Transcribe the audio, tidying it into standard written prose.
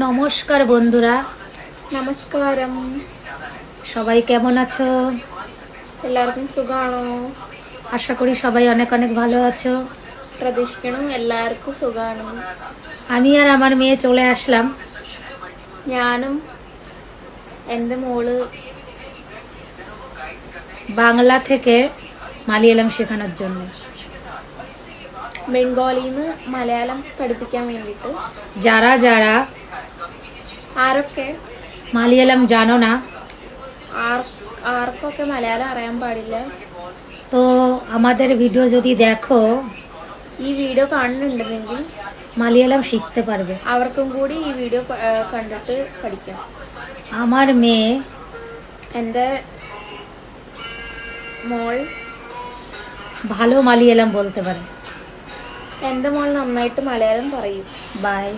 নমস্কার বন্ধুরা, നമസ്കാരം. সবাই কেমন আছো? എല്ലാവർക്കും സുഖാണോ? আশা করি সবাই অনেক অনেক ভালো আছো। പ്രതീക്ഷിക്കണം എല്ലാവർക്കും സുഖാണ്. আমি আর আমার মেয়ে চলে আসলাম ഞാനും എൻ്റെ മോള് বাংলা থেকে মালয়ালম শেখানোর জন্য। ബംഗാളിന്ന് മലയാളം പഠിപ്പിക്കാൻ വേണ്ടിയിട്ട്. যারা যারা ആരൊക്കെ মালয়ালম জানো না, ആർക്കൊക്കെ മലയാളം അറിയാൻ പാടില്ല, তো আমাদের ভিডিও যদি দেখো ഈ വീഡിയോ കാണുന്നുണ്ടെങ്കിൽ মালয়ালম শিখতে পারবে। അവർക്കും കൂടി ഈ വീഡിയോ കണ്ടിട്ട് പഠിക്കാം. আমার মেয়ে എൻ്റെ മോൾ ভালো মালয়ালম বলতে পারে। എൻ്റെ മോൾ നന്നായിട്ട് മലയാളം പറയും. বাই।